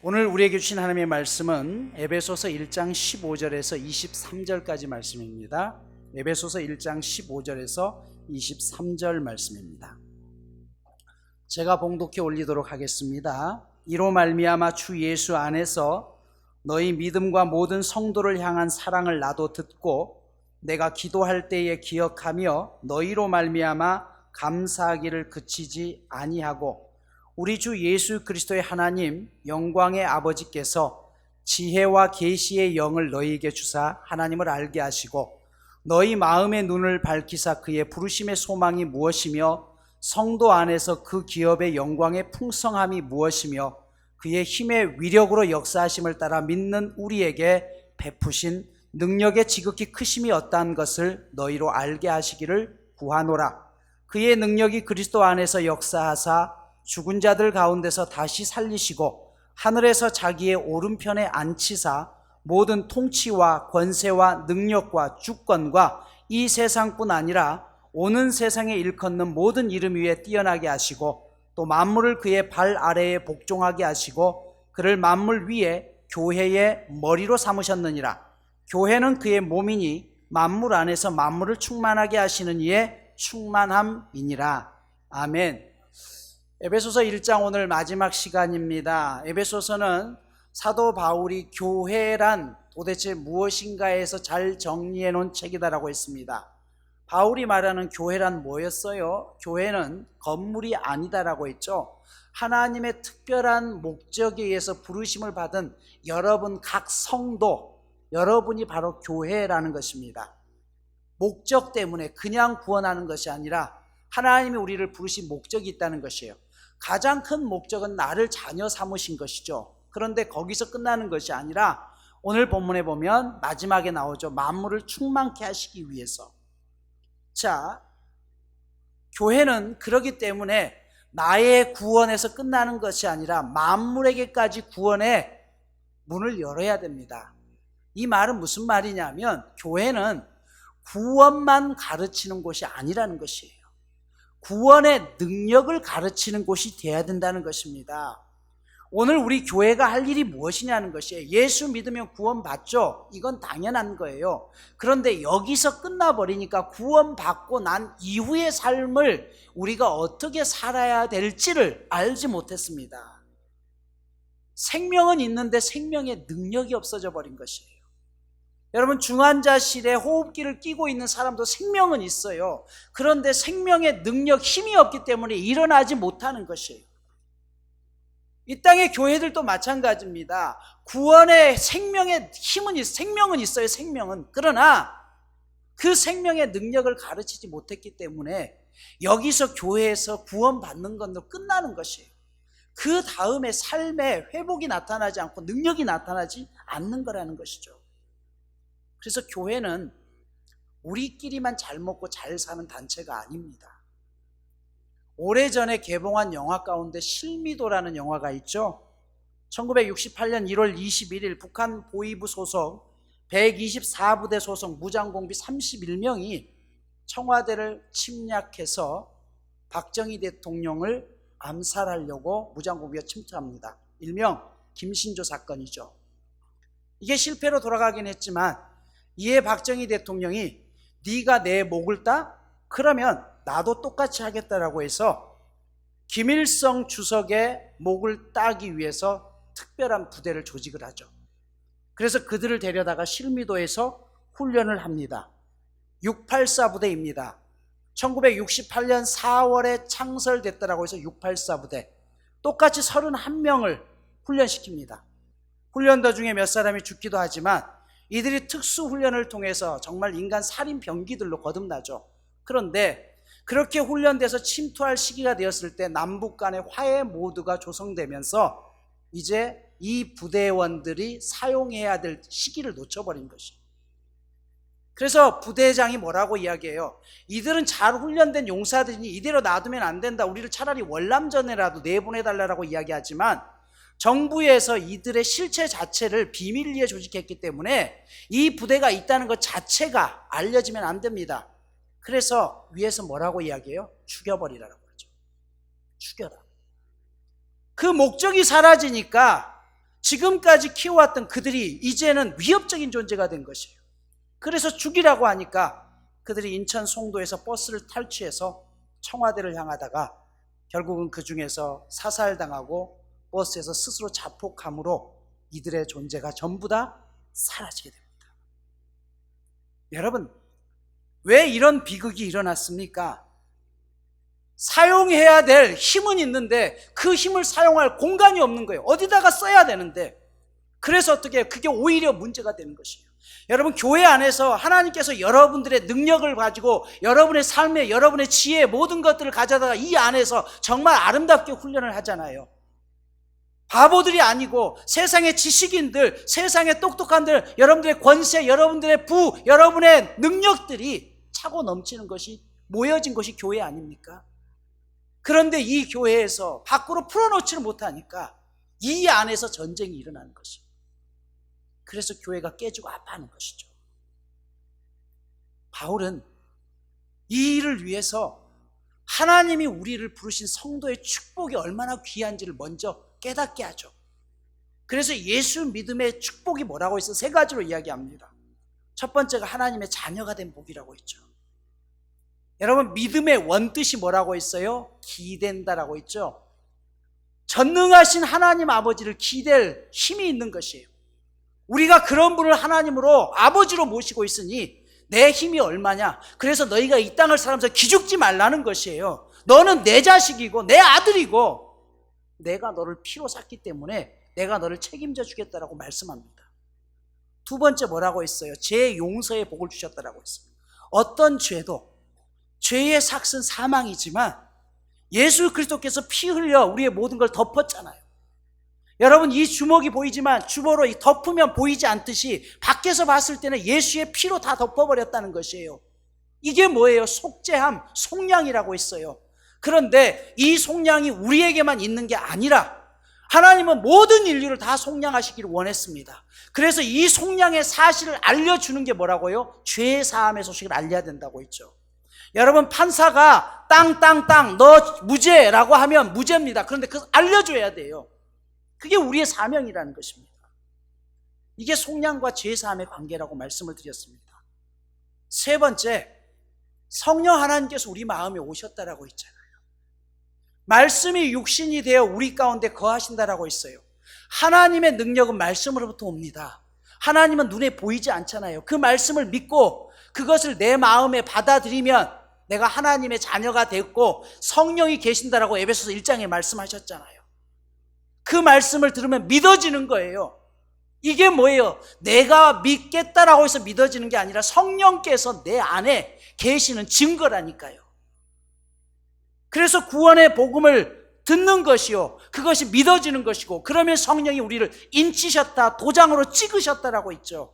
오늘 우리에게 주신 하나님의 말씀은 에베소서 1장 15절에서 23절까지 말씀입니다. 에베소서 1장 15절에서 23절 말씀입니다. 제가 봉독해 올리도록 하겠습니다. 이로 말미암아 주 예수 안에서 너희 믿음과 모든 성도를 향한 사랑을 나도 듣고 내가 기도할 때에 기억하며 너희로 말미암아 감사하기를 그치지 아니하고 우리 주 예수 그리스도의 하나님 영광의 아버지께서 지혜와 계시의 영을 너희에게 주사 하나님을 알게 하시고 너희 마음의 눈을 밝히사 그의 부르심의 소망이 무엇이며 성도 안에서 그 기업의 영광의 풍성함이 무엇이며 그의 힘의 위력으로 역사하심을 따라 믿는 우리에게 베푸신 능력의 지극히 크심이 어떠한 것을 너희로 알게 하시기를 구하노라. 그의 능력이 그리스도 안에서 역사하사 죽은 자들 가운데서 다시 살리시고 하늘에서 자기의 오른편에 앉히사 모든 통치와 권세와 능력과 주권과 이 세상뿐 아니라 오는 세상에 일컫는 모든 이름 위에 뛰어나게 하시고 또 만물을 그의 발 아래에 복종하게 하시고 그를 만물 위에 교회의 머리로 삼으셨느니라. 교회는 그의 몸이니 만물 안에서 만물을 충만하게 하시는 이의 충만함이니라. 아멘. 에베소서 1장 오늘 마지막 시간입니다. 에베소서는 사도 바울이 교회란 도대체 무엇인가에서 잘 정리해 놓은 책이다라고 했습니다. 바울이 말하는 교회란 뭐였어요? 교회는 건물이 아니다라고 했죠. 하나님의 특별한 목적에 의해서 부르심을 받은 여러분 각 성도, 여러분이 바로 교회라는 것입니다. 목적 때문에 그냥 구원하는 것이 아니라 하나님이 우리를 부르신 목적이 있다는 것이에요. 가장 큰 목적은 나를 자녀 삼으신 것이죠. 그런데 거기서 끝나는 것이 아니라 오늘 본문에 보면 마지막에 나오죠. 만물을 충만케 하시기 위해서. 자, 교회는 그렇기 때문에 나의 구원에서 끝나는 것이 아니라 만물에게까지 구원의 문을 열어야 됩니다. 이 말은 무슨 말이냐면 교회는 구원만 가르치는 곳이 아니라는 것이에요. 구원의 능력을 가르치는 곳이 되어야 된다는 것입니다. 오늘 우리 교회가 할 일이 무엇이냐는 것이에요. 예수 믿으면 구원받죠? 이건 당연한 거예요. 그런데 여기서 끝나버리니까 구원받고 난 이후의 삶을 우리가 어떻게 살아야 될지를 알지 못했습니다. 생명은 있는데 생명의 능력이 없어져 버린 것이에요. 여러분, 중환자실에 호흡기를 끼고 있는 사람도 생명은 있어요. 그런데 생명의 능력, 힘이 없기 때문에 일어나지 못하는 것이에요. 이 땅의 교회들도 마찬가지입니다. 구원의 생명의 힘은 생명은 있어요. 생명은. 그러나 그 생명의 능력을 가르치지 못했기 때문에 여기서 교회에서 구원받는 것도 끝나는 것이에요. 그 다음에 삶에 회복이 나타나지 않고 능력이 나타나지 않는 거라는 것이죠. 그래서 교회는 우리끼리만 잘 먹고 잘 사는 단체가 아닙니다. 오래전에 개봉한 영화 가운데 실미도라는 영화가 있죠. 1968년 1월 21일 북한 보위부 소속 124부대 소속 무장공비 31명이 청와대를 침략해서 박정희 대통령을 암살하려고 무장공비가 침투합니다. 일명 김신조 사건이죠. 이게 실패로 돌아가긴 했지만 이에 박정희 대통령이 네가 내 목을 따? 그러면 나도 똑같이 하겠다라고 해서 김일성 주석의 목을 따기 위해서 특별한 부대를 조직을 하죠. 그래서 그들을 데려다가 실미도에서 훈련을 합니다. 684 부대입니다. 1968년 4월에 창설됐다라고 해서 684 부대. 똑같이 31명을 훈련시킵니다. 훈련 도중에 몇 사람이 죽기도 하지만 이들이 특수훈련을 통해서 정말 인간 살인 병기들로 거듭나죠. 그런데 그렇게 훈련돼서 침투할 시기가 되었을 때 남북 간의 화해 모드가 조성되면서 이제 이 부대원들이 사용해야 될 시기를 놓쳐버린 것이에요. 그래서 부대장이 뭐라고 이야기해요? 이들은 잘 훈련된 용사들이니 이대로 놔두면 안 된다. 우리를 차라리 월남전에라도 내보내달라고 이야기하지만 정부에서 이들의 실체 자체를 비밀리에 조직했기 때문에 이 부대가 있다는 것 자체가 알려지면 안 됩니다. 그래서 위에서 뭐라고 이야기해요? 죽여버리라고 하죠. 죽여라. 그 목적이 사라지니까 지금까지 키워왔던 그들이 이제는 위협적인 존재가 된 것이에요. 그래서 죽이라고 하니까 그들이 인천 송도에서 버스를 탈취해서 청와대를 향하다가 결국은 그 중에서 사살당하고 버스에서 스스로 자폭함으로 이들의 존재가 전부 다 사라지게 됩니다. 여러분, 왜 이런 비극이 일어났습니까? 사용해야 될 힘은 있는데 그 힘을 사용할 공간이 없는 거예요. 어디다가 써야 되는데. 그래서 어떻게 해요? 그게 오히려 문제가 되는 것이에요. 여러분, 교회 안에서 하나님께서 여러분들의 능력을 가지고 여러분의 삶에, 여러분의 지혜에 모든 것들을 가져다가 이 안에서 정말 아름답게 훈련을 하잖아요. 바보들이 아니고 세상의 지식인들, 세상의 똑똑한들, 여러분들의 권세, 여러분들의 부, 여러분의 능력들이 차고 넘치는 것이, 모여진 것이 교회 아닙니까? 그런데 이 교회에서 밖으로 풀어놓지를 못하니까 이 안에서 전쟁이 일어나는 것이에요. 그래서 교회가 깨지고 아파하는 것이죠. 바울은 이 일을 위해서 하나님이 우리를 부르신 성도의 축복이 얼마나 귀한지를 먼저 깨닫게 하죠. 그래서 예수 믿음의 축복이 뭐라고 해서 세 가지로 이야기합니다. 첫 번째가 하나님의 자녀가 된 복이라고 했죠. 여러분, 믿음의 원뜻이 뭐라고 했어요? 기댄다라고 했죠. 전능하신 하나님 아버지를 기댈 힘이 있는 것이에요. 우리가 그런 분을 하나님으로 아버지로 모시고 있으니 내 힘이 얼마냐? 그래서 너희가 이 땅을 살면서 기죽지 말라는 것이에요. 너는 내 자식이고 내 아들이고 내가 너를 피로 샀기 때문에 내가 너를 책임져 주겠다라고 말씀합니다. 두 번째 뭐라고 했어요? 죄 용서의 복을 주셨다라고 했어요. 어떤 죄도 죄의 삭은 사망이지만 예수 그리스도께서 피 흘려 우리의 모든 걸 덮었잖아요. 여러분, 이 주먹이 보이지만 주먹으로 덮으면 보이지 않듯이 밖에서 봤을 때는 예수의 피로 다 덮어버렸다는 것이에요. 이게 뭐예요? 속죄함, 속량이라고 했어요. 그런데 이 속량이 우리에게만 있는 게 아니라 하나님은 모든 인류를 다 속량하시기를 원했습니다. 그래서 이 속량의 사실을 알려주는 게 뭐라고요? 죄 사함의 소식을 알려야 된다고 했죠. 여러분, 판사가 땅땅땅 너 무죄라고 하면 무죄입니다. 그런데 그거 알려줘야 돼요. 그게 우리의 사명이라는 것입니다. 이게 속량과 죄 사함의 관계라고 말씀을 드렸습니다. 세 번째, 성령 하나님께서 우리 마음에 오셨다라고 했잖아요. 말씀이 육신이 되어 우리 가운데 거하신다라고 했어요. 하나님의 능력은 말씀으로부터 옵니다. 하나님은 눈에 보이지 않잖아요. 그 말씀을 믿고 그것을 내 마음에 받아들이면 내가 하나님의 자녀가 됐고 성령이 계신다라고 에베소서 1장에 말씀하셨잖아요. 그 말씀을 들으면 믿어지는 거예요. 이게 뭐예요? 내가 믿겠다라고 해서 믿어지는 게 아니라 성령께서 내 안에 계시는 증거라니까요. 그래서 구원의 복음을 듣는 것이요, 그것이 믿어지는 것이고, 그러면 성령이 우리를 인치셨다, 도장으로 찍으셨다라고 했죠.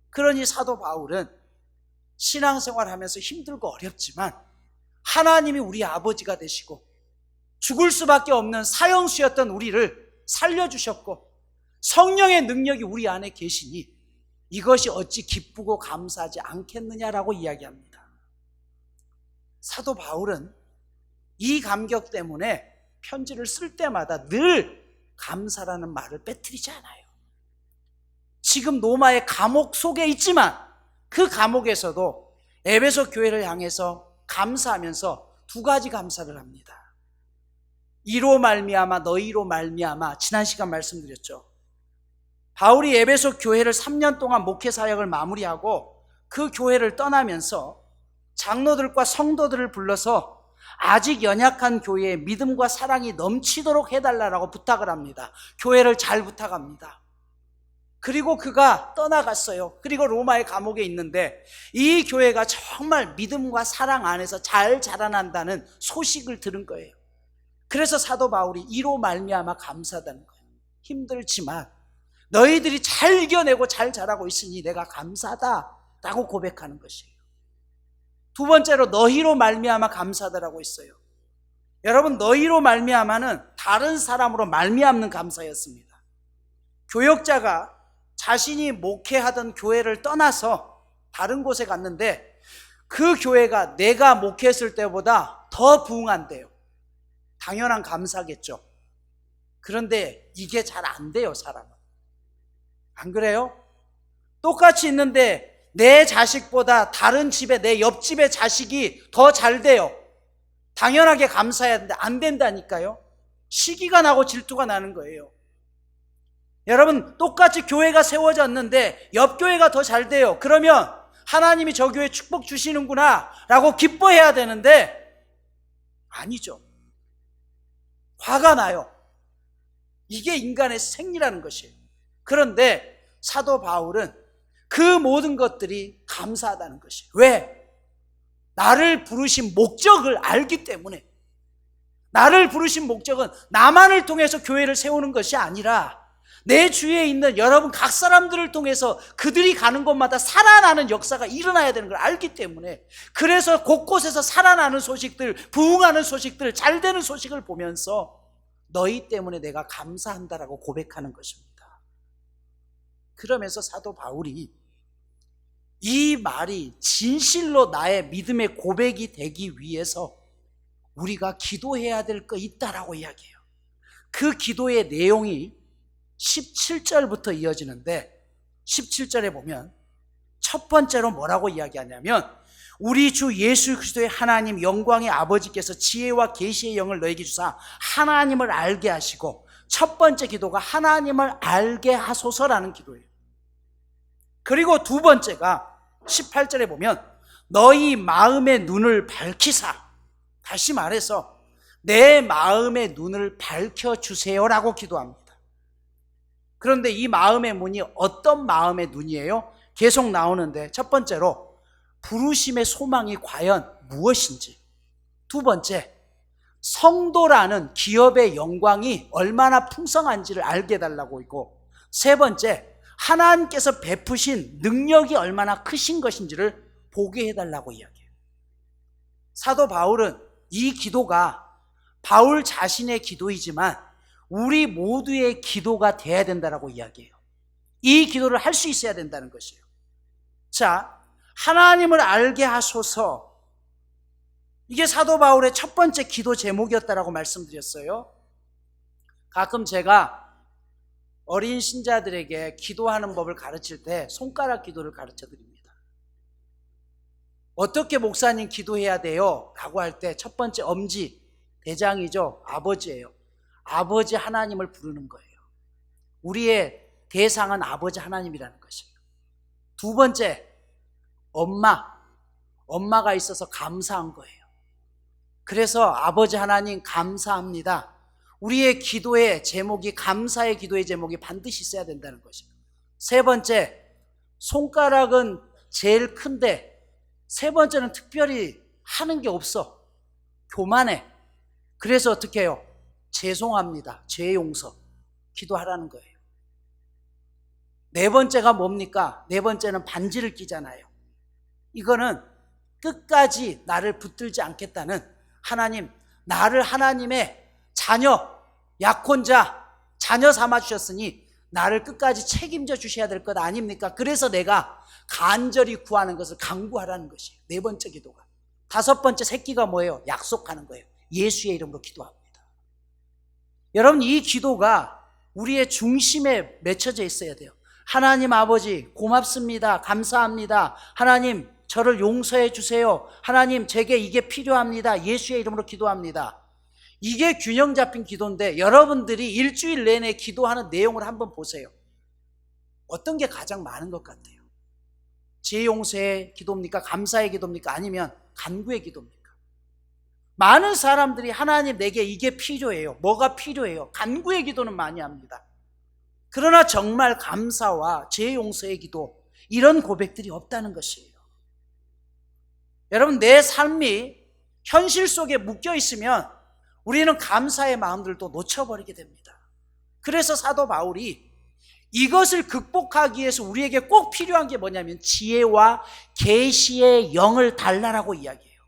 그러니 사도 바울은 신앙생활하면서 힘들고 어렵지만 하나님이 우리 아버지가 되시고 죽을 수밖에 없는 사형수였던 우리를 살려주셨고 성령의 능력이 우리 안에 계시니 이것이 어찌 기쁘고 감사하지 않겠느냐라고 이야기합니다. 사도 바울은 이 감격 때문에 편지를 쓸 때마다 늘 감사라는 말을 빼뜨리지 않아요. 지금 로마의 감옥 속에 있지만 그 감옥에서도 에베소 교회를 향해서 감사하면서 두 가지 감사를 합니다. 이로 말미암아 너희로 말미암아, 지난 시간 말씀드렸죠. 바울이 에베소 교회를 3년 동안 목회 사역을 마무리하고 그 교회를 떠나면서 장로들과 성도들을 불러서 아직 연약한 교회에 믿음과 사랑이 넘치도록 해달라고 부탁을 합니다. 교회를 잘 부탁합니다. 그리고 그가 떠나갔어요. 그리고 로마의 감옥에 있는데 이 교회가 정말 믿음과 사랑 안에서 잘 자라난다는 소식을 들은 거예요. 그래서 사도 바울이 이로 말미암아 감사하다는 거예요. 힘들지만 너희들이 잘 이겨내고 잘 자라고 있으니 내가 감사하다라고 고백하는 것이에요. 두 번째로 너희로 말미암아 감사하다라고 했어요. 여러분, 너희로 말미암아는 다른 사람으로 말미암는 감사였습니다. 교역자가 자신이 목회하던 교회를 떠나서 다른 곳에 갔는데 그 교회가 내가 목회했을 때보다 더 부흥한대요. 당연한 감사겠죠. 그런데 이게 잘 안 돼요, 사람은. 안 그래요? 똑같이 있는데 내 자식보다 다른 집에 내 옆집의 자식이 더 잘 돼요. 당연하게 감사해야 되는데 안 된다니까요. 시기가 나고 질투가 나는 거예요. 여러분, 똑같이 교회가 세워졌는데 옆 교회가 더 잘 돼요. 그러면 하나님이 저 교회 축복 주시는구나 라고 기뻐해야 되는데 아니죠. 화가 나요. 이게 인간의 생리라는 것이에요. 그런데 사도 바울은 그 모든 것들이 감사하다는 것이에요. 왜? 나를 부르신 목적을 알기 때문에. 나를 부르신 목적은 나만을 통해서 교회를 세우는 것이 아니라 내 주위에 있는 여러분 각 사람들을 통해서 그들이 가는 곳마다 살아나는 역사가 일어나야 되는 걸 알기 때문에, 그래서 곳곳에서 살아나는 소식들, 부흥하는 소식들, 잘 되는 소식을 보면서 너희 때문에 내가 감사한다라고 고백하는 것입니다. 그러면서 사도 바울이 이 말이 진실로 나의 믿음의 고백이 되기 위해서 우리가 기도해야 될 거 있다라고 이야기해요. 그 기도의 내용이 17절부터 이어지는데 17절에 보면 첫 번째로 뭐라고 이야기하냐면, 우리 주 예수 그리스도의 하나님 영광의 아버지께서 지혜와 계시의 영을 너에게 주사 하나님을 알게 하시고, 첫 번째 기도가 하나님을 알게 하소서라는 기도예요. 그리고 두 번째가 18절에 보면 너희 마음의 눈을 밝히사, 다시 말해서 내 마음의 눈을 밝혀주세요라고 기도합니다. 그런데 이 마음의 문이 어떤 마음의 눈이에요? 계속 나오는데, 첫 번째로 부르심의 소망이 과연 무엇인지, 두 번째 성도라는 기업의 영광이 얼마나 풍성한지를 알게 해달라고 있고, 세 번째 하나님께서 베푸신 능력이 얼마나 크신 것인지를 보게 해달라고 이야기해요. 사도 바울은 이 기도가 바울 자신의 기도이지만 우리 모두의 기도가 돼야 된다라고 이야기해요. 이 기도를 할 수 있어야 된다는 것이에요. 자, 하나님을 알게 하소서, 이게 사도 바울의 첫 번째 기도 제목이었다라고 말씀드렸어요. 가끔 제가 어린 신자들에게 기도하는 법을 가르칠 때 손가락 기도를 가르쳐 드립니다. 어떻게 목사님 기도해야 돼요? 라고 할 때 첫 번째 엄지, 대장이죠. 아버지예요. 아버지 하나님을 부르는 거예요. 우리의 대상은 아버지 하나님이라는 것이에요. 두 번째, 엄마가 있어서 감사한 거예요. 그래서 아버지 하나님 감사합니다. 우리의 기도의 제목이, 감사의 기도의 제목이 반드시 있어야 된다는 것이에요. 세 번째, 손가락은 제일 큰데 세 번째는 특별히 하는 게 없어. 교만해. 그래서 어떻게 해요? 죄송합니다. 죄 용서. 기도하라는 거예요. 네 번째가 뭡니까? 네 번째는 반지를 끼잖아요. 이거는 끝까지 나를 붙들지 않겠다는, 하나님, 나를 하나님의 자녀, 약혼자, 자녀 삼아 주셨으니 나를 끝까지 책임져 주셔야 될 것 아닙니까? 그래서 내가 간절히 구하는 것을 간구하라는 것이에요. 네 번째 기도가. 다섯 번째 새끼가 뭐예요? 약속하는 거예요. 예수의 이름으로 기도합니다. 여러분, 이 기도가 우리의 중심에 맺혀져 있어야 돼요. 하나님 아버지 고맙습니다. 감사합니다. 하나님 저를 용서해 주세요. 하나님 제게 이게 필요합니다. 예수의 이름으로 기도합니다. 이게 균형 잡힌 기도인데, 여러분들이 일주일 내내 기도하는 내용을 한번 보세요. 어떤 게 가장 많은 것 같아요? 죄 용서의 기도입니까? 감사의 기도입니까? 아니면 간구의 기도입니까? 많은 사람들이 하나님 내게 이게 필요해요. 뭐가 필요해요? 간구의 기도는 많이 합니다. 그러나 정말 감사와 죄 용서의 기도, 이런 고백들이 없다는 것이에요. 여러분, 내 삶이 현실 속에 묶여 있으면 우리는 감사의 마음들도 놓쳐버리게 됩니다. 그래서 사도 바울이 이것을 극복하기 위해서 우리에게 꼭 필요한 게 뭐냐면 지혜와 계시의 영을 달라라고 이야기해요.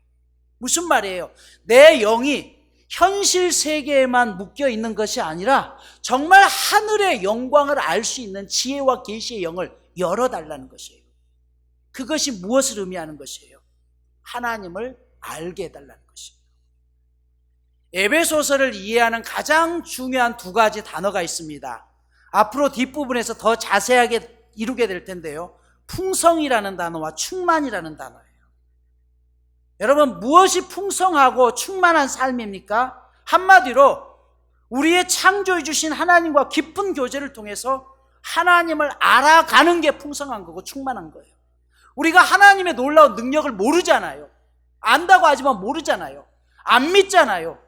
무슨 말이에요? 내 영이 현실 세계에만 묶여 있는 것이 아니라 정말 하늘의 영광을 알 수 있는 지혜와 계시의 영을 열어달라는 것이에요. 그것이 무엇을 의미하는 것이에요? 하나님을 알게 해달라는 것이에요. 에베소서를 이해하는 가장 중요한 두 가지 단어가 있습니다. 앞으로 뒷부분에서 더 자세하게 이루게 될 텐데요. 풍성이라는 단어와 충만이라는 단어예요. 여러분, 무엇이 풍성하고 충만한 삶입니까? 한마디로 우리의 창조해 주신 하나님과 깊은 교제를 통해서 하나님을 알아가는 게 풍성한 거고 충만한 거예요. 우리가 하나님의 놀라운 능력을 모르잖아요. 안다고 하지만 모르잖아요. 안 믿잖아요.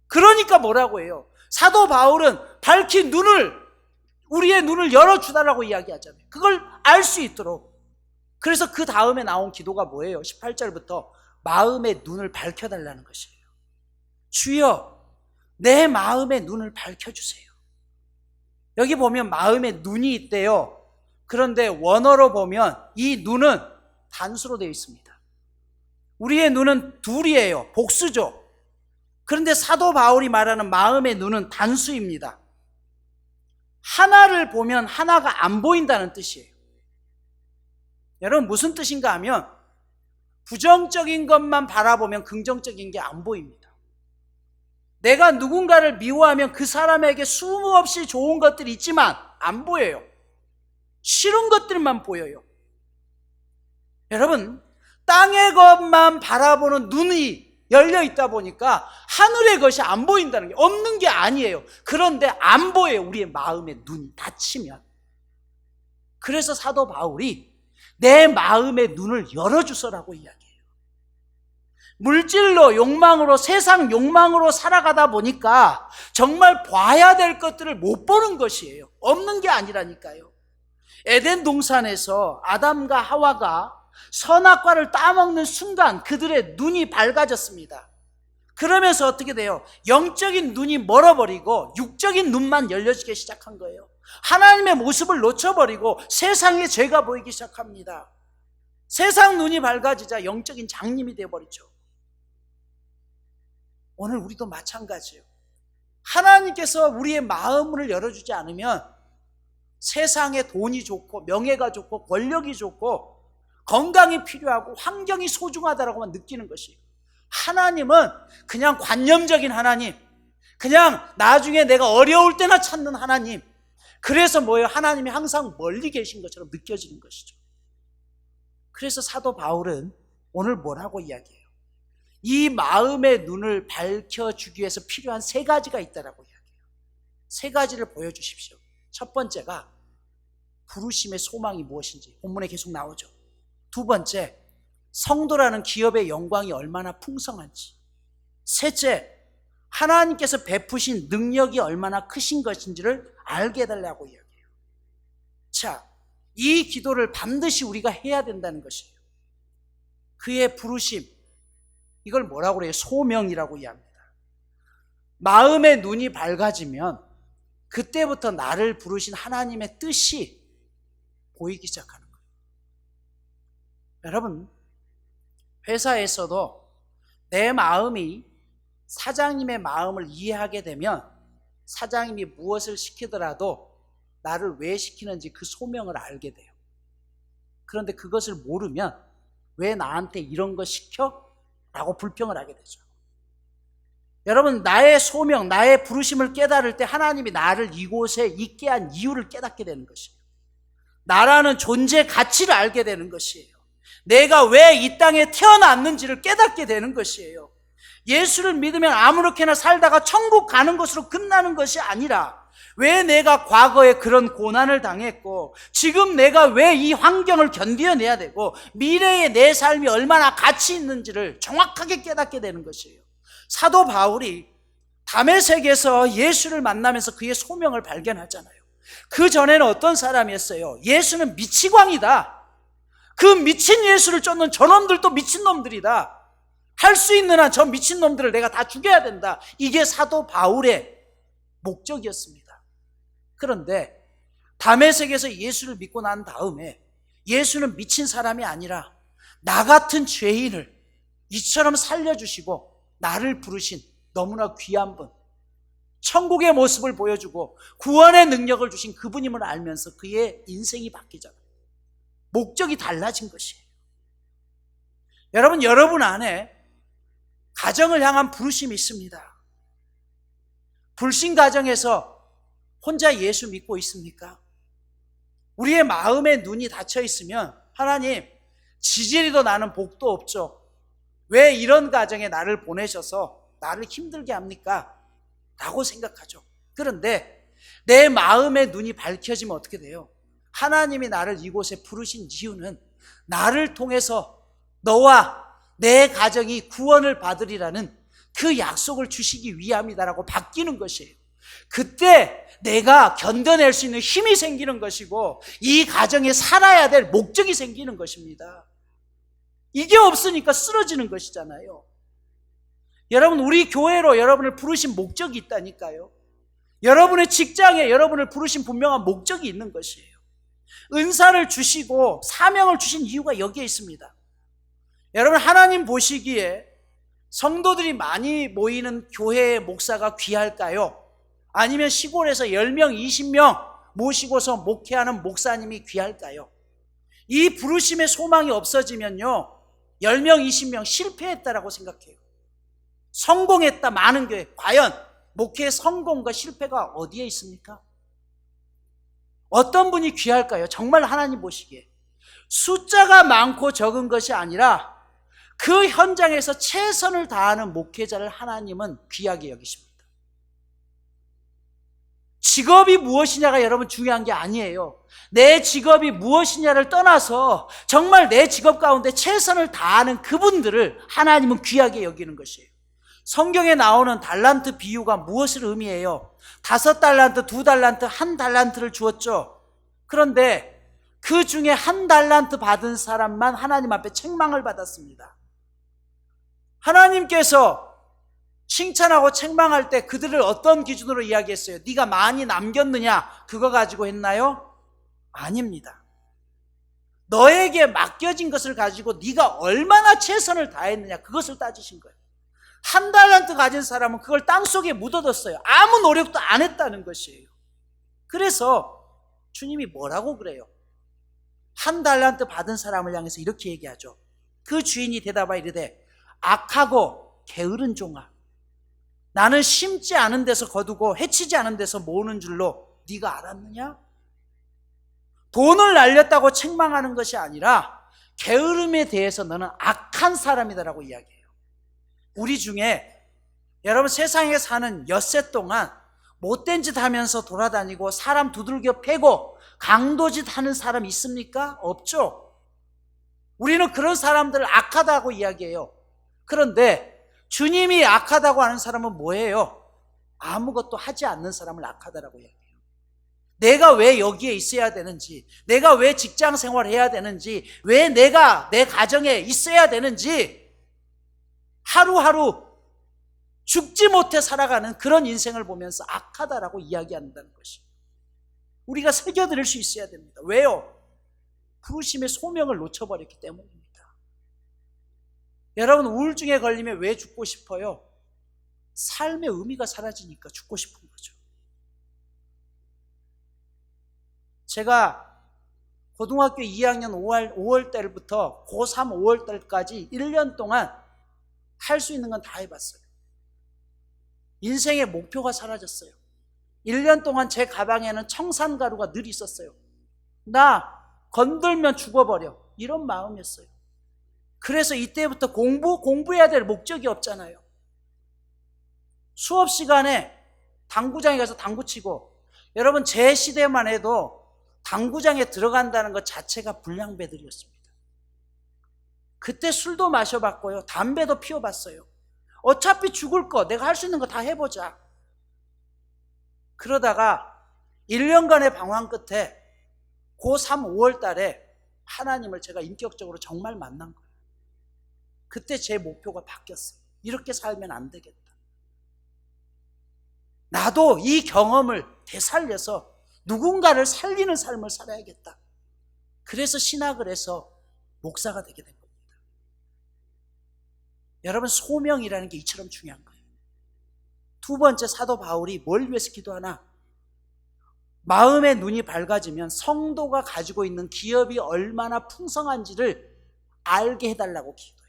그러니까 뭐라고 해요? 사도 바울은 밝힌 우리의 눈을 열어주달라고 이야기하잖아요. 그걸 알 수 있도록. 그래서 그 다음에 나온 기도가 뭐예요? 18절부터 마음의 눈을 밝혀달라는 것이에요. 주여, 내 마음의 눈을 밝혀주세요. 여기 보면 마음의 눈이 있대요. 그런데 원어로 보면 이 눈은 단수로 되어 있습니다. 우리의 눈은 둘이에요. 복수죠. 그런데 사도 바울이 말하는 마음의 눈은 단수입니다. 하나를 보면 하나가 안 보인다는 뜻이에요. 여러분, 무슨 뜻인가 하면 부정적인 것만 바라보면 긍정적인 게 안 보입니다. 내가 누군가를 미워하면 그 사람에게 수없이 좋은 것들이 있지만 안 보여요. 싫은 것들만 보여요. 여러분, 땅의 것만 바라보는 눈이 열려 있다 보니까 하늘의 것이 안 보인다는 게 없는 게 아니에요. 그런데 안 보여요. 우리의 마음의 눈이 닫히면. 그래서 사도 바울이 내 마음의 눈을 열어주소라고 이야기해요. 물질로, 욕망으로, 세상 욕망으로 살아가다 보니까 정말 봐야 될 것들을 못 보는 것이에요. 없는 게 아니라니까요. 에덴 동산에서 아담과 하와가 선악과를 따먹는 순간 그들의 눈이 밝아졌습니다. 그러면서 어떻게 돼요? 영적인 눈이 멀어버리고 육적인 눈만 열려지기 시작한 거예요. 하나님의 모습을 놓쳐버리고 세상의 죄가 보이기 시작합니다. 세상 눈이 밝아지자 영적인 장님이 되어버리죠. 오늘 우리도 마찬가지예요. 하나님께서 우리의 마음을 열어주지 않으면 세상에 돈이 좋고 명예가 좋고 권력이 좋고 건강이 필요하고 환경이 소중하다라고만 느끼는 것이에요. 하나님은 그냥 관념적인 하나님, 그냥 나중에 내가 어려울 때나 찾는 하나님. 그래서 뭐예요? 하나님이 항상 멀리 계신 것처럼 느껴지는 것이죠. 그래서 사도 바울은 오늘 뭐라고 이야기해요? 이 마음의 눈을 밝혀주기 위해서 필요한 세 가지가 있다라고 이야기해요. 세 가지를 보여주십시오. 첫 번째가 부르심의 소망이 무엇인지 본문에 계속 나오죠. 두 번째, 성도라는 기업의 영광이 얼마나 풍성한지. 셋째, 하나님께서 베푸신 능력이 얼마나 크신 것인지를 알게 해달라고 이야기해요. 자, 이 기도를 반드시 우리가 해야 된다는 것이에요. 그의 부르심, 이걸 뭐라고 그래요? 소명이라고 이야기합니다. 마음의 눈이 밝아지면 그때부터 나를 부르신 하나님의 뜻이 보이기 시작하는 거예요. 여러분, 회사에서도 내 마음이 사장님의 마음을 이해하게 되면 사장님이 무엇을 시키더라도 나를 왜 시키는지 그 소명을 알게 돼요. 그런데 그것을 모르면 왜 나한테 이런 거 시켜? 라고 불평을 하게 되죠. 여러분, 나의 소명, 나의 부르심을 깨달을 때 하나님이 나를 이곳에 있게 한 이유를 깨닫게 되는 것이에요. 나라는 존재 가치를 알게 되는 것이에요. 내가 왜 이 땅에 태어났는지를 깨닫게 되는 것이에요. 예수를 믿으면 아무렇게나 살다가 천국 가는 것으로 끝나는 것이 아니라 왜 내가 과거에 그런 고난을 당했고 지금 내가 왜 이 환경을 견뎌내야 되고 미래의 내 삶이 얼마나 가치 있는지를 정확하게 깨닫게 되는 것이에요. 사도 바울이 다메섹에서 예수를 만나면서 그의 소명을 발견하잖아요. 그 전에는 어떤 사람이었어요? 예수는 미치광이다. 그 미친 예수를 쫓는 저놈들도 미친놈들이다. 할 수 있는 한 저 미친놈들을 내가 다 죽여야 된다. 이게 사도 바울의 목적이었습니다. 그런데 다메섹에서 예수를 믿고 난 다음에 예수는 미친 사람이 아니라 나 같은 죄인을 이처럼 살려주시고 나를 부르신 너무나 귀한 분, 천국의 모습을 보여주고 구원의 능력을 주신 그분임을 알면서 그의 인생이 바뀌잖아요. 목적이 달라진 것이에요. 여러분 안에 가정을 향한 부르심이 있습니다. 불신 가정에서 혼자 예수 믿고 있습니까? 우리의 마음의 눈이 닫혀 있으면 하나님, 지지리도 나는 복도 없죠. 왜 이런 가정에 나를 보내셔서 나를 힘들게 합니까? 라고 생각하죠. 그런데 내 마음의 눈이 밝혀지면 어떻게 돼요? 하나님이 나를 이곳에 부르신 이유는 나를 통해서 너와 내 가정이 구원을 받으리라는 그 약속을 주시기 위함이다라고 바뀌는 것이에요. 그때 내가 견뎌낼 수 있는 힘이 생기는 것이고 이 가정에 살아야 될 목적이 생기는 것입니다. 이게 없으니까 쓰러지는 것이잖아요. 여러분, 우리 교회로 여러분을 부르신 목적이 있다니까요. 여러분의 직장에 여러분을 부르신 분명한 목적이 있는 것이에요. 은사를 주시고 사명을 주신 이유가 여기에 있습니다. 여러분, 하나님 보시기에 성도들이 많이 모이는 교회의 목사가 귀할까요? 아니면 시골에서 10명, 20명 모시고서 목회하는 목사님이 귀할까요? 이 부르심의 소망이 없어지면요, 10명, 20명 실패했다라고 생각해요. 성공했다, 많은 교회. 과연 목회의 성공과 실패가 어디에 있습니까? 어떤 분이 귀할까요? 정말 하나님 보시기에 숫자가 많고 적은 것이 아니라 그 현장에서 최선을 다하는 목회자를 하나님은 귀하게 여기십니다. 직업이 무엇이냐가 여러분 중요한 게 아니에요. 내 직업이 무엇이냐를 떠나서 정말 내 직업 가운데 최선을 다하는 그분들을 하나님은 귀하게 여기는 것이에요. 성경에 나오는 달란트 비유가 무엇을 의미해요? 5달란트, 2달란트, 1달란트를 주었죠. 그런데 그 중에 1달란트 받은 사람만 하나님 앞에 책망을 받았습니다. 하나님께서 칭찬하고 책망할 때 그들을 어떤 기준으로 이야기했어요? 네가 많이 남겼느냐? 그거 가지고 했나요? 아닙니다. 너에게 맡겨진 것을 가지고 네가 얼마나 최선을 다했느냐, 그것을 따지신 거예요. 1달란트 가진 사람은 그걸 땅속에 묻어뒀어요. 아무 노력도 안 했다는 것이에요. 그래서 주님이 뭐라고 그래요? 1달란트 받은 사람을 향해서 이렇게 얘기하죠. 그 주인이 대답하여 이르되 악하고 게으른 종아, 나는 심지 않은 데서 거두고 해치지 않은 데서 모으는 줄로 네가 알았느냐? 돈을 날렸다고 책망하는 것이 아니라 게으름에 대해서 너는 악한 사람이다라고 이야기해요. 우리 중에 여러분 세상에 사는 엿새 동안 못된 짓 하면서 돌아다니고 사람 두들겨 패고 강도짓 하는 사람 있습니까? 없죠. 우리는 그런 사람들을 악하다고 이야기해요. 그런데 주님이 악하다고 하는 사람은 뭐예요? 아무것도 하지 않는 사람을 악하다라고 이야기해요. 내가 왜 여기에 있어야 되는지, 내가 왜 직장 생활을 해야 되는지, 왜 내가 내 가정에 있어야 되는지 하루하루 죽지 못해 살아가는 그런 인생을 보면서 악하다라고 이야기한다는 것이 우리가 새겨드릴 수 있어야 됩니다. 왜요? 부르심의 소명을 놓쳐버렸기 때문입니다. 여러분, 우울증에 걸리면 왜 죽고 싶어요? 삶의 의미가 사라지니까 죽고 싶은 거죠. 제가 고등학교 2학년 5월 달부터 고3 5월 달까지 1년 동안 할 수 있는 건 다 해봤어요. 인생의 목표가 사라졌어요. 1년 동안 제 가방에는 청산가루가 늘 있었어요. 나 건들면 죽어버려, 이런 마음이었어요. 그래서 이때부터 공부해야 될 목적이 없잖아요. 수업 시간에 당구장에 가서 당구 치고, 여러분 제 시대만 해도 당구장에 들어간다는 것 자체가 불량배들이었습니다. 그때 술도 마셔봤고요, 담배도 피워봤어요. 어차피 죽을 거 내가 할 수 있는 거 다 해보자. 그러다가 1년간의 방황 끝에 고3 5월 달에 하나님을 제가 인격적으로 정말 만난 거예요. 그때 제 목표가 바뀌었어요. 이렇게 살면 안 되겠다. 나도 이 경험을 되살려서 누군가를 살리는 삶을 살아야겠다. 그래서 신학을 해서 목사가 되게 된 겁니다. 여러분, 소명이라는 게 이처럼 중요한 거예요. 두 번째, 사도 바울이 뭘 위해서 기도하나? 마음의 눈이 밝아지면 성도가 가지고 있는 기업이 얼마나 풍성한지를 알게 해달라고 기도해요.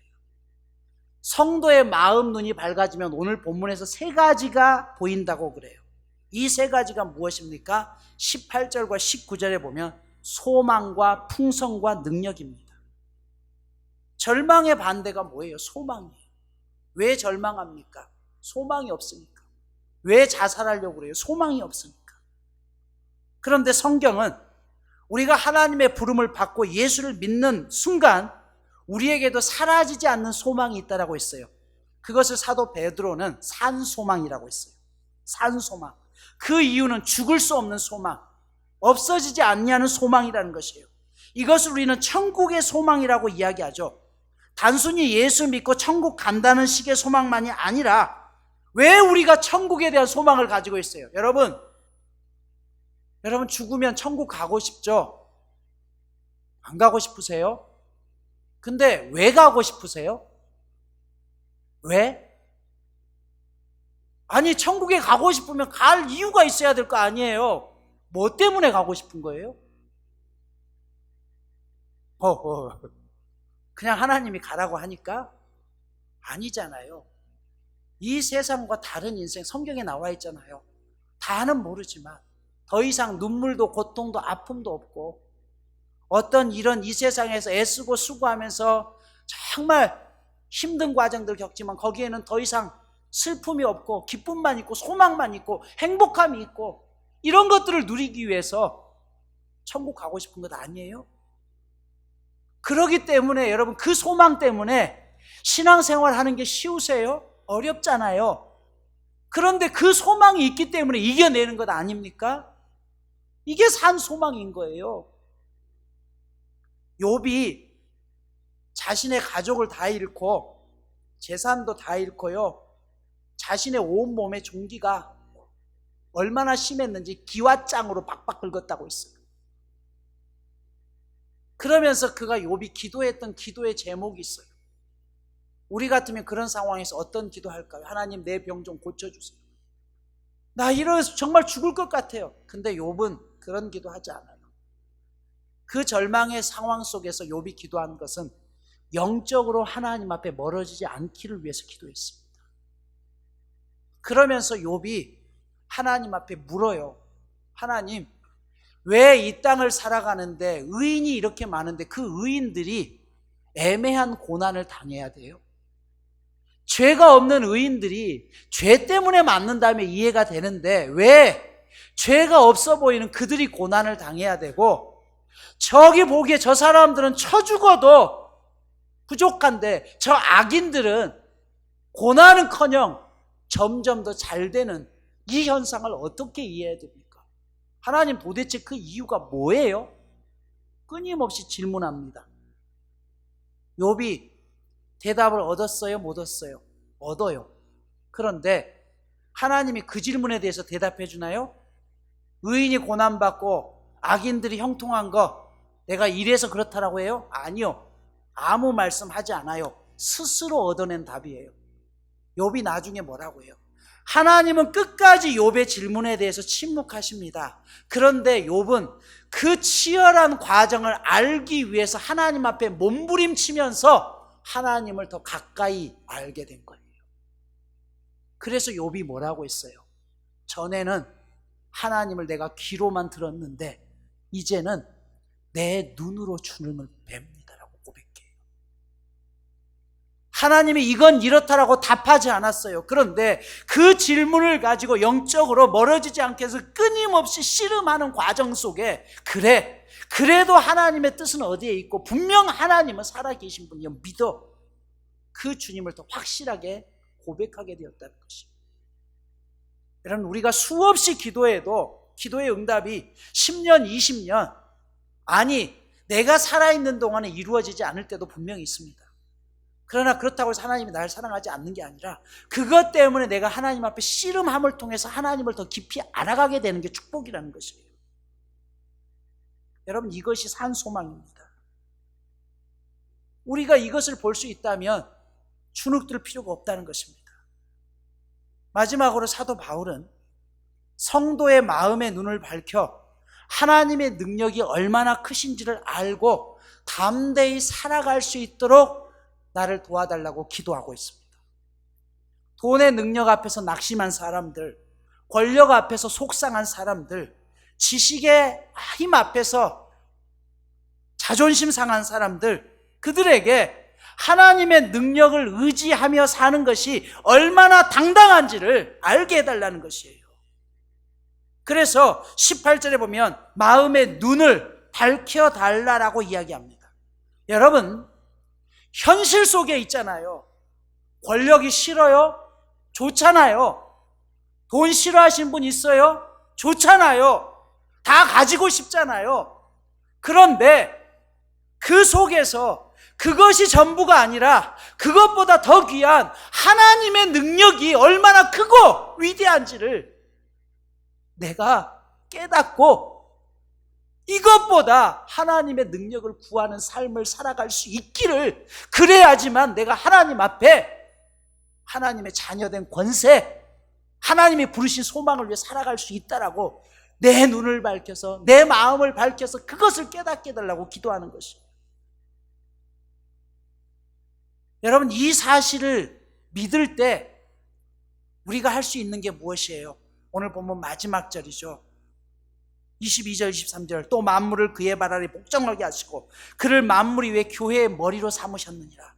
성도의 마음 눈이 밝아지면 오늘 본문에서 3가지가 보인다고 그래요. 이 세 가지가 무엇입니까? 18절과 19절에 보면 소망과 풍성과 능력입니다. 절망의 반대가 뭐예요? 소망이에요. 왜 절망합니까? 소망이 없으니까. 왜 자살하려고 그래요? 소망이 없으니까. 그런데 성경은 우리가 하나님의 부름을 받고 예수를 믿는 순간 우리에게도 사라지지 않는 소망이 있다라고 했어요. 그것을 사도 베드로는 산소망이라고 했어요. 산소망. 그 이유는 죽을 수 없는 소망, 없어지지 않냐는 소망이라는 것이에요. 이것을 우리는 천국의 소망이라고 이야기하죠. 단순히 예수 믿고 천국 간다는 식의 소망만이 아니라 왜 우리가 천국에 대한 소망을 가지고 있어요? 여러분 죽으면 천국 가고 싶죠? 안 가고 싶으세요? 근데 왜 가고 싶으세요? 왜? 아니, 천국에 가고 싶으면 갈 이유가 있어야 될 거 아니에요. 뭐 때문에 가고 싶은 거예요? 그냥 하나님이 가라고 하니까? 아니잖아요. 이 세상과 다른 인생, 성경에 나와 있잖아요. 다는 모르지만 더 이상 눈물도 고통도 아픔도 없고 어떤 이런 이 세상에서 애쓰고 수고하면서 정말 힘든 과정들 겪지만 거기에는 더 이상 슬픔이 없고 기쁨만 있고 소망만 있고 행복함이 있고 이런 것들을 누리기 위해서 천국 가고 싶은 것 아니에요? 그러기 때문에 여러분 그 소망 때문에 신앙생활 하는 게 쉬우세요? 어렵잖아요. 그런데 그 소망이 있기 때문에 이겨내는 것 아닙니까? 이게 산 소망인 거예요. 욥이 자신의 가족을 다 잃고 재산도 다 잃고요. 자신의 온몸의 종기가 얼마나 심했는지 기왓장으로 박박 긁었다고 했어요. 그러면서 그가 욥이 기도했던 기도의 제목이 있어요. 우리 같으면 그런 상황에서 어떤 기도할까요? 하나님 내 병 좀 고쳐주세요. 나 이러면서 정말 죽을 것 같아요. 근데 욥은 그런 기도하지 않아요. 그 절망의 상황 속에서 욥이 기도한 것은 영적으로 하나님 앞에 멀어지지 않기를 위해서 기도했습니다. 그러면서 욥이 하나님 앞에 물어요. 하나님, 왜 이 땅을 살아가는데 의인이 이렇게 많은데 그 의인들이 애매한 고난을 당해야 돼요? 죄가 없는 의인들이 죄 때문에 맞는다면 이해가 되는데 왜 죄가 없어 보이는 그들이 고난을 당해야 되고 저기 보기에 저 사람들은 쳐 죽어도 부족한데 저 악인들은 고난은커녕 점점 더 잘 되는 이 현상을 어떻게 이해해야 됩니까? 하나님 도대체 그 이유가 뭐예요? 끊임없이 질문합니다. 욥이 대답을 얻었어요? 못 얻었어요? 얻어요. 그런데 하나님이 그 질문에 대해서 대답해 주나요? 의인이 고난받고 악인들이 형통한 거 내가 이래서 그렇다라고 해요? 아니요. 아무 말씀하지 않아요. 스스로 얻어낸 답이에요. 욥이 나중에 뭐라고 해요? 하나님은 끝까지 욥의 질문에 대해서 침묵하십니다. 그런데 욥은 그 치열한 과정을 알기 위해서 하나님 앞에 몸부림치면서 하나님을 더 가까이 알게 된 거예요. 그래서 욥이 뭐라고 했어요? 전에는 하나님을 내가 귀로만 들었는데 이제는 내 눈으로 주님을 뵙니다라고 고백해요. 하나님이 이건 이렇다라고 답하지 않았어요. 그런데 그 질문을 가지고 영적으로 멀어지지 않게 해서 끊임없이 씨름하는 과정 속에 그래도 하나님의 뜻은 어디에 있고 분명 하나님은 살아계신 분이요 믿어 그 주님을 더 확실하게 고백하게 되었다는 것입니다. 여러분 우리가 수없이 기도해도 기도의 응답이 10년 20년 아니 내가 살아있는 동안에 이루어지지 않을 때도 분명히 있습니다. 그러나 그렇다고 해서 하나님이 나를 사랑하지 않는 게 아니라 그것 때문에 내가 하나님 앞에 씨름함을 통해서 하나님을 더 깊이 알아가게 되는 게 축복이라는 것이에요. 여러분 이것이 산 소망입니다. 우리가 이것을 볼 수 있다면 주눅들 필요가 없다는 것입니다. 마지막으로 사도 바울은 성도의 마음의 눈을 밝혀 하나님의 능력이 얼마나 크신지를 알고 담대히 살아갈 수 있도록 나를 도와달라고 기도하고 있습니다. 돈의 능력 앞에서 낙심한 사람들, 권력 앞에서 속상한 사람들, 지식의 힘 앞에서 자존심 상한 사람들, 그들에게 하나님의 능력을 의지하며 사는 것이 얼마나 당당한지를 알게 해달라는 것이에요. 그래서 18절에 보면 마음의 눈을 밝혀달라고 이야기합니다. 여러분, 현실 속에 있잖아요. 권력이 싫어요? 좋잖아요. 돈 싫어하시는 분 있어요? 좋잖아요. 다 가지고 싶잖아요. 그런데 그 속에서 그것이 전부가 아니라 그것보다 더 귀한 하나님의 능력이 얼마나 크고 위대한지를 내가 깨닫고 이것보다 하나님의 능력을 구하는 삶을 살아갈 수 있기를, 그래야지만 내가 하나님 앞에 하나님의 자녀된 권세, 하나님이 부르신 소망을 위해 살아갈 수 있다라고 내 눈을 밝혀서 내 마음을 밝혀서 그것을 깨닫게 해달라고 기도하는 것이에요. 여러분, 이 사실을 믿을 때 우리가 할 수 있는 게 무엇이에요? 오늘 보면 마지막 절이죠. 22절 23절, 또 만물을 그의 발 아래 복종하게 하시고 그를 만물 위에 교회의 머리로 삼으셨느니라.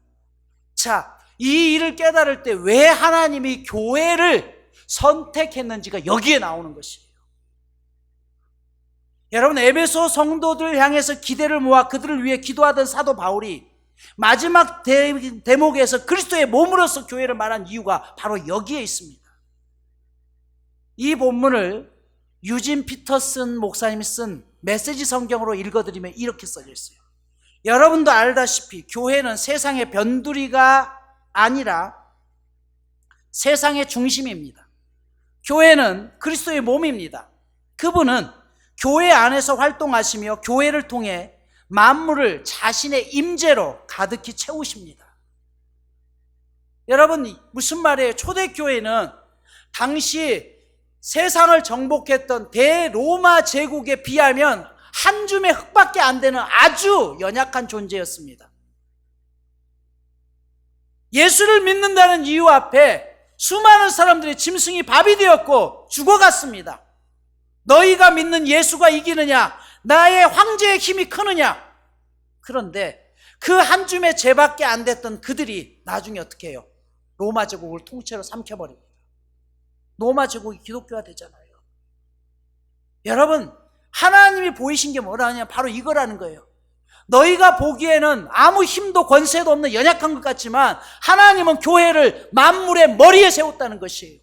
자, 이 일을 깨달을 때 왜 하나님이 교회를 선택했는지가 여기에 나오는 것이에요. 여러분, 에베소 성도들을 향해서 기대를 모아 그들을 위해 기도하던 사도 바울이 마지막 대목에서 그리스도의 몸으로서 교회를 말한 이유가 바로 여기에 있습니다. 이 본문을 유진 피터슨 목사님이 쓴 메시지 성경으로 읽어드리면 이렇게 써져 있어요. 여러분도 알다시피 교회는 세상의 변두리가 아니라 세상의 중심입니다. 교회는 그리스도의 몸입니다. 그분은 교회 안에서 활동하시며 교회를 통해 만물을 자신의 임재로 가득히 채우십니다. 여러분, 무슨 말이에요? 초대교회는 당시 세상을 정복했던 대로마 제국에 비하면 한 줌의 흙밖에 안 되는 아주 연약한 존재였습니다. 예수를 믿는다는 이유 앞에 수많은 사람들의 짐승이 밥이 되었고 죽어갔습니다. 너희가 믿는 예수가 이기느냐? 나의 황제의 힘이 크느냐? 그런데 그 한 줌의 죄밖에 안 됐던 그들이 나중에 어떻게 해요? 로마 제국을 통째로 삼켜버립니다. 로마 제국이 기독교가 되잖아요. 여러분, 하나님이 보이신 게 뭐라냐? 바로 이거라는 거예요. 너희가 보기에는 아무 힘도 권세도 없는 연약한 것 같지만 하나님은 교회를 만물의 머리에 세웠다는 것이에요.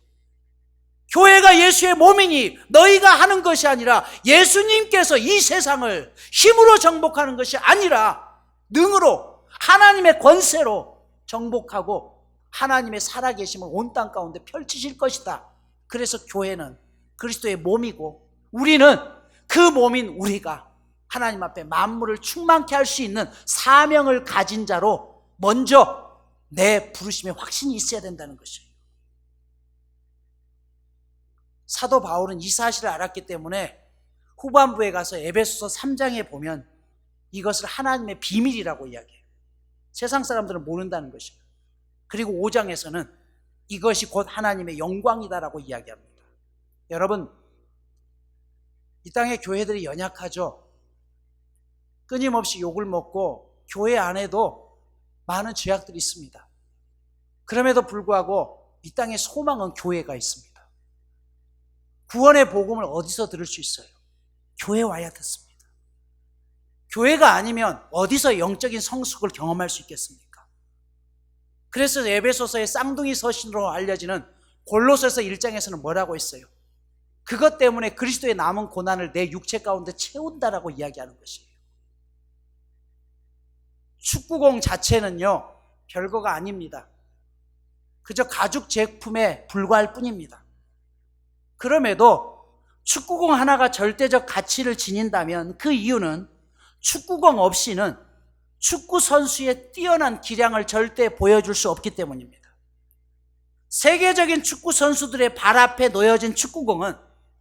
교회가 예수의 몸이니 너희가 하는 것이 아니라 예수님께서 이 세상을 힘으로 정복하는 것이 아니라 능으로 하나님의 권세로 정복하고 하나님의 살아계심을 온 땅 가운데 펼치실 것이다. 그래서 교회는 그리스도의 몸이고 우리는 그 몸인 우리가 하나님 앞에 만물을 충만케 할 수 있는 사명을 가진 자로 먼저 내 부르심에 확신이 있어야 된다는 것이에요. 사도 바울은 이 사실을 알았기 때문에 후반부에 가서 에베소서 3장에 보면 이것을 하나님의 비밀이라고 이야기해요. 세상 사람들은 모른다는 것이에요. 그리고 5장에서는 이것이 곧 하나님의 영광이다라고 이야기합니다. 여러분, 이 땅의 교회들이 연약하죠. 끊임없이 욕을 먹고 교회 안에도 많은 죄악들이 있습니다. 그럼에도 불구하고 이 땅의 소망은 교회가 있습니다. 구원의 복음을 어디서 들을 수 있어요? 교회 와야 듣습니다. 교회가 아니면 어디서 영적인 성숙을 경험할 수 있겠습니까? 그래서 에베소서의 쌍둥이 서신으로 알려지는 골로새서 1장에서는 뭐라고 했어요? 그것 때문에 그리스도의 남은 고난을 내 육체 가운데 채운다라고 이야기하는 것이에요. 축구공 자체는요, 별거가 아닙니다. 그저 가죽 제품에 불과할 뿐입니다. 그럼에도 축구공 하나가 절대적 가치를 지닌다면 그 이유는 축구공 없이는 축구 선수의 뛰어난 기량을 절대 보여줄 수 없기 때문입니다. 세계적인 축구 선수들의 발 앞에 놓여진 축구공은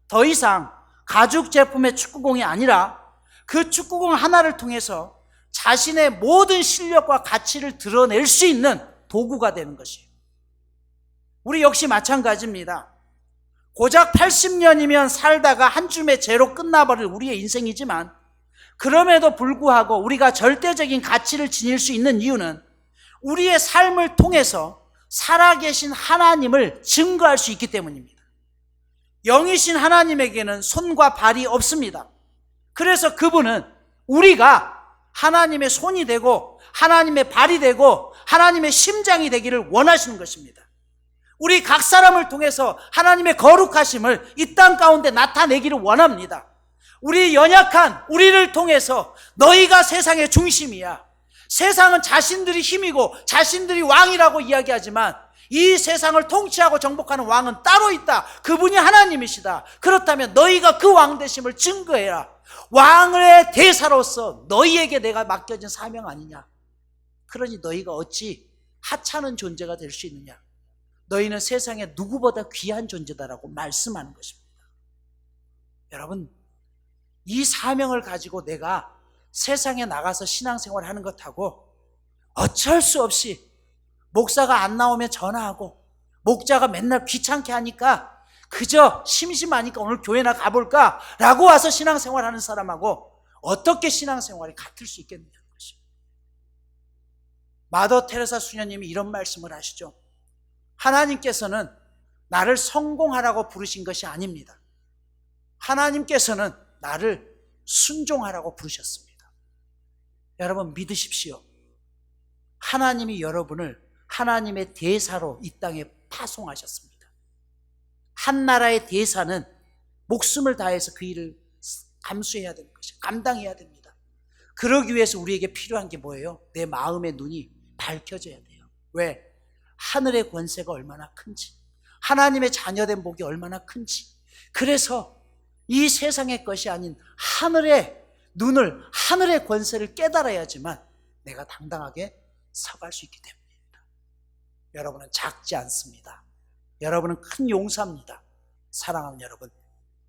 더 이상 가죽 제품의 축구공이 아니라 그 축구공 하나를 통해서 자신의 모든 실력과 가치를 드러낼 수 있는 도구가 되는 것이에요. 우리 역시 마찬가지입니다. 고작 80년이면 살다가 한 줌의 죄로 끝나버릴 우리의 인생이지만, 그럼에도 불구하고 우리가 절대적인 가치를 지닐 수 있는 이유는 우리의 삶을 통해서 살아계신 하나님을 증거할 수 있기 때문입니다. 영이신 하나님에게는 손과 발이 없습니다. 그래서 그분은 우리가 하나님의 손이 되고 하나님의 발이 되고 하나님의 심장이 되기를 원하시는 것입니다. 우리 각 사람을 통해서 하나님의 거룩하심을 이 땅 가운데 나타내기를 원합니다. 우리 연약한 우리를 통해서 너희가 세상의 중심이야. 세상은 자신들이 힘이고 자신들이 왕이라고 이야기하지만 이 세상을 통치하고 정복하는 왕은 따로 있다. 그분이 하나님이시다. 그렇다면 너희가 그 왕 되심을 증거해라. 왕의 대사로서 너희에게 내가 맡겨진 사명 아니냐. 그러니 너희가 어찌 하찮은 존재가 될 수 있느냐. 너희는 세상에 누구보다 귀한 존재다라고 말씀하는 것입니다. 여러분, 이 사명을 가지고 내가 세상에 나가서 신앙생활을 하는 것하고 어쩔 수 없이 목사가 안 나오면 전화하고 목자가 맨날 귀찮게 하니까 그저 심심하니까 오늘 교회나 가볼까 라고 와서 신앙생활하는 사람하고 어떻게 신앙생활이 같을 수 있겠느냐는 것입니다. 마더 테레사 수녀님이 이런 말씀을 하시죠. 하나님께서는 나를 성공하라고 부르신 것이 아닙니다. 하나님께서는 나를 순종하라고 부르셨습니다. 여러분 믿으십시오. 하나님이 여러분을 하나님의 대사로 이 땅에 파송하셨습니다. 한 나라의 대사는 목숨을 다해서 그 일을 감수해야 되는 것이에요. 감당해야 됩니다. 그러기 위해서 우리에게 필요한 게 뭐예요? 내 마음의 눈이 밝혀져야 돼요. 왜? 하늘의 권세가 얼마나 큰지, 하나님의 자녀된 복이 얼마나 큰지. 그래서 이 세상의 것이 아닌 하늘의 눈을, 하늘의 권세를 깨달아야지만 내가 당당하게 서갈 수 있기 때문입니다. 여러분은 작지 않습니다. 여러분은 큰 용사입니다. 사랑하는 여러분,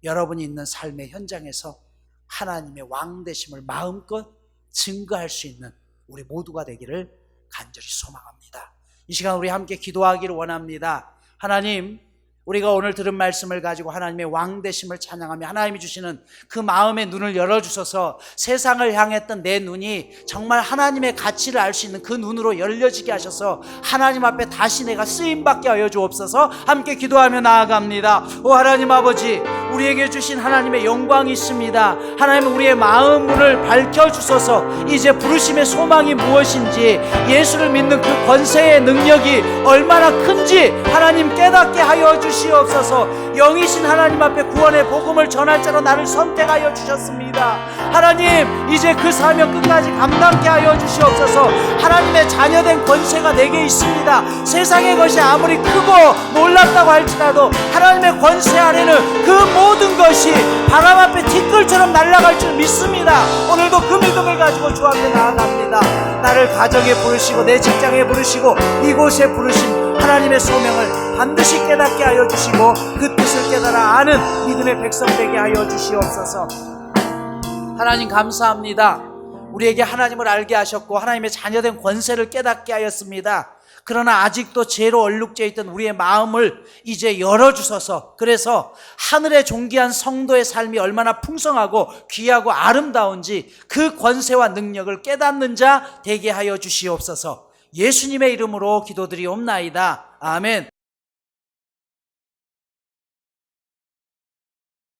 여러분이 있는 삶의 현장에서 하나님의 왕 되심을 마음껏 증거할 수 있는 우리 모두가 되기를 간절히 소망합니다. 이 시간 우리 함께 기도하기를 원합니다. 하나님, 우리가 오늘 들은 말씀을 가지고 하나님의 왕 되심을 찬양하며 하나님이 주시는 그 마음의 눈을 열어주셔서 세상을 향했던 내 눈이 정말 하나님의 가치를 알 수 있는 그 눈으로 열려지게 하셔서 하나님 앞에 다시 내가 쓰임받게 하여 주옵소서. 함께 기도하며 나아갑니다. 오 하나님 아버지, 우리에게 주신 하나님의 영광이 있습니다. 하나님은 우리의 마음 문을 밝혀주셔서 이제 부르심의 소망이 무엇인지, 예수를 믿는 그 권세의 능력이 얼마나 큰지 하나님 깨닫게 하여 주시옵소서. 영이신 하나님 앞에 구원의 복음을 전할 자로 나를 선택하여 주셨습니다. 하나님, 이제 그 사명 끝까지 감당케 하여 주시옵소서. 하나님의 자녀된 권세가 내게 있습니다. 세상의 것이 아무리 크고 놀랍다고 할지라도 하나님의 권세 아래는 그 모든 것이 바람 앞에 티끌처럼 날아갈 줄 믿습니다. 오늘도 그 믿음을 가지고 주 앞에 나아갑니다. 나를 가정에 부르시고 내 직장에 부르시고 이곳에 부르신 하나님의 소명을 반드시 깨닫게 하여 주시고 그 뜻을 깨달아 아는 믿음의 백성 되게 하여 주시옵소서. 하나님 감사합니다. 우리에게 하나님을 알게 하셨고 하나님의 자녀된 권세를 깨닫게 하였습니다. 그러나 아직도 죄로 얼룩져 있던 우리의 마음을 이제 열어주셔서, 그래서 하늘의 존귀한 성도의 삶이 얼마나 풍성하고 귀하고 아름다운지 그 권세와 능력을 깨닫는 자 되게 하여 주시옵소서. 예수님의 이름으로 기도드리옵나이다. 아멘.